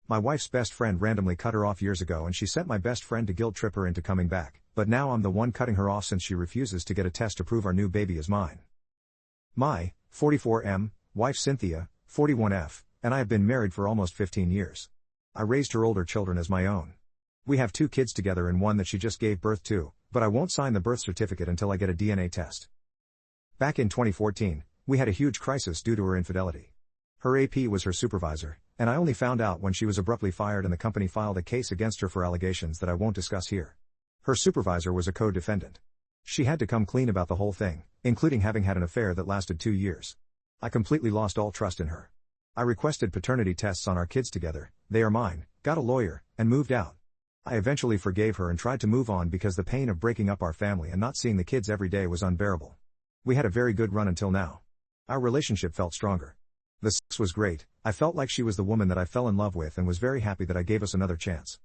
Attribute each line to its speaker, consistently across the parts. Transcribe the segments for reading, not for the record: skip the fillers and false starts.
Speaker 1: My wife's best friend randomly cut her off years ago and she sent my best friend to guilt trip her into coming back, but now I'm the one cutting her off since she refuses to get a test to prove our new baby is mine. My, 44M, wife Cynthia, 41F, and I have been married for almost 15 years. I raised her older children as my own. We have 2 kids together and one that she just gave birth to, but I won't sign the birth certificate until I get a DNA test. Back in 2014, we had a huge crisis due to her infidelity. Her AP was her supervisor, and I only found out when she was abruptly fired and the company filed a case against her for allegations that I won't discuss here. Her supervisor was a co-defendant. She had to come clean about the whole thing, including having had an affair that lasted 2 years. I completely lost all trust in her. I requested paternity tests on our kids together, they are mine, got a lawyer, and moved out. I eventually forgave her and tried to move on because the pain of breaking up our family and not seeing the kids every day was unbearable. We had a very good run until now. Our relationship felt stronger. The sex was great, I felt like she was the woman that I fell in love with and was very happy that I gave us another chance.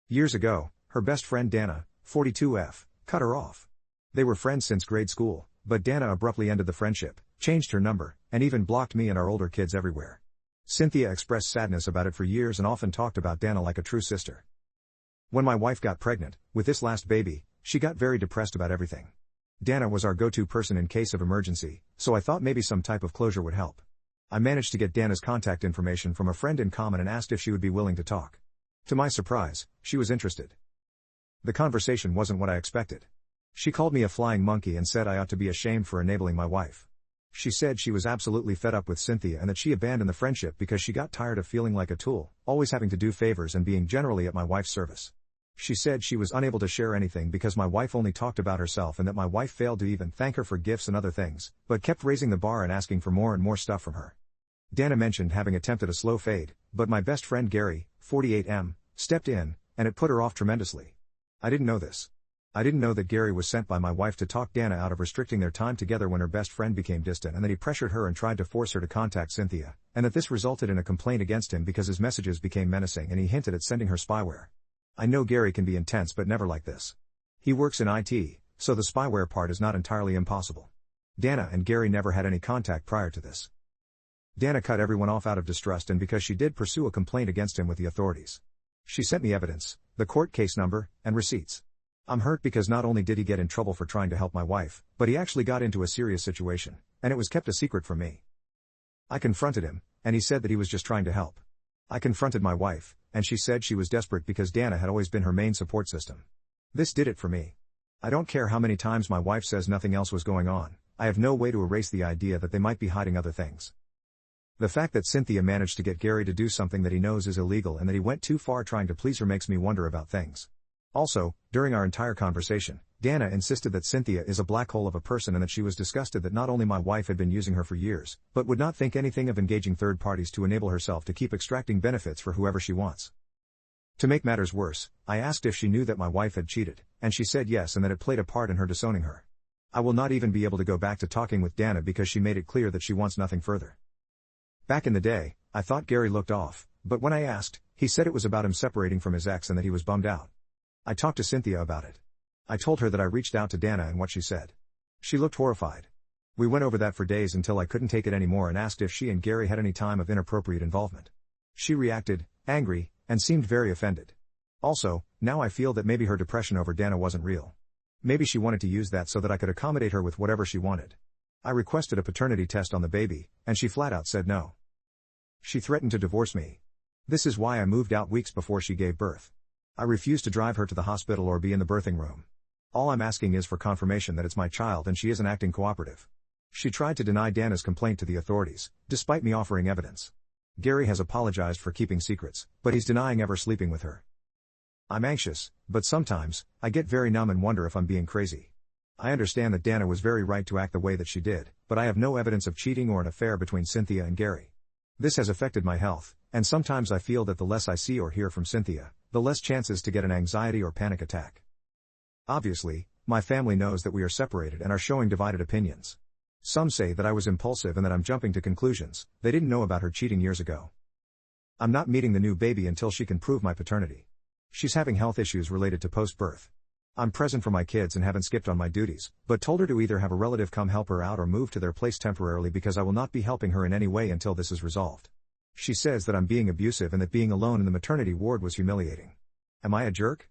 Speaker 1: Years ago, her best friend Dana, 42F, cut her off. They were friends since grade school, but Dana abruptly ended the friendship, changed her number, and even blocked me and our older kids everywhere. Cynthia expressed sadness about it for years and often talked about Dana like a true sister. When my wife got pregnant, with this last baby, she got very depressed about everything. Dana was our go-to person in case of emergency, so I thought maybe some type of closure would help. I managed to get Dana's contact information from a friend in common and asked if she would be willing to talk. To my surprise, she was interested. The conversation wasn't what I expected. She called me a flying monkey and said I ought to be ashamed for enabling my wife. She said she was absolutely fed up with Cynthia and that she abandoned the friendship because she got tired of feeling like a tool, always having to do favors and being generally at my wife's service. She said she was unable to share anything because my wife only talked about herself and that my wife failed to even thank her for gifts and other things, but kept raising the bar and asking for more and more stuff from her. Dana mentioned having attempted a slow fade, but my best friend Gary, 48M, stepped in, and it put her off tremendously. I didn't know this. I didn't know that Gary was sent by my wife to talk Dana out of restricting their time together when her best friend became distant and that he pressured her and tried to force her to contact Cynthia, and that this resulted in a complaint against him because his messages became menacing and he hinted at sending her spyware. I know Gary can be intense but never like this. He works in IT, so the spyware part is not entirely impossible. Dana and Gary never had any contact prior to this. Dana cut everyone off out of distrust and because she did pursue a complaint against him with the authorities. She sent me evidence, the court case number, and receipts. I'm hurt because not only did he get in trouble for trying to help my wife, but he actually got into a serious situation, and it was kept a secret from me. I confronted him, and he said that he was just trying to help. I confronted my wife, and she said she was desperate because Dana had always been her main support system. This did it for me. I don't care how many times my wife says nothing else was going on, I have no way to erase the idea that they might be hiding other things. The fact that Cynthia managed to get Gary to do something that he knows is illegal and that he went too far trying to please her makes me wonder about things. Also, during our entire conversation, Dana insisted that Cynthia is a black hole of a person and that she was disgusted that not only my wife had been using her for years, but would not think anything of engaging third parties to enable herself to keep extracting benefits for whoever she wants. To make matters worse, I asked if she knew that my wife had cheated, and she said yes and that it played a part in her disowning her. I will not even be able to go back to talking with Dana because she made it clear that she wants nothing further. Back in the day, I thought Gary looked off, but when I asked, he said it was about him separating from his ex and that he was bummed out. I talked to Cynthia about it. I told her that I reached out to Dana and what she said. She looked horrified. We went over that for days until I couldn't take it anymore and asked if she and Gary had any time of inappropriate involvement. She reacted, angry, and seemed very offended. Also, now I feel that maybe her depression over Dana wasn't real. Maybe she wanted to use that so that I could accommodate her with whatever she wanted. I requested a paternity test on the baby, and she flat out said no. She threatened to divorce me. This is why I moved out weeks before she gave birth. I refused to drive her to the hospital or be in the birthing room. All I'm asking is for confirmation that it's my child and she isn't acting cooperative. She tried to deny Dana's complaint to the authorities, despite me offering evidence. Gary has apologized for keeping secrets, but he's denying ever sleeping with her. I'm anxious, but sometimes, I get very numb and wonder if I'm being crazy. I understand that Dana was very right to act the way that she did, but I have no evidence of cheating or an affair between Cynthia and Gary. This has affected my health, and sometimes I feel that the less I see or hear from Cynthia, the less chances to get an anxiety or panic attack. Obviously, my family knows that we are separated and are showing divided opinions. Some say that I was impulsive and that I'm jumping to conclusions. They didn't know about her cheating years ago. I'm not meeting the new baby until she can prove my paternity. She's having health issues related to post-birth. I'm present for my kids and haven't skipped on my duties, but told her to either have a relative come help her out or move to their place temporarily because I will not be helping her in any way until this is resolved. She says that I'm being abusive and that being alone in the maternity ward was humiliating. Am I a jerk?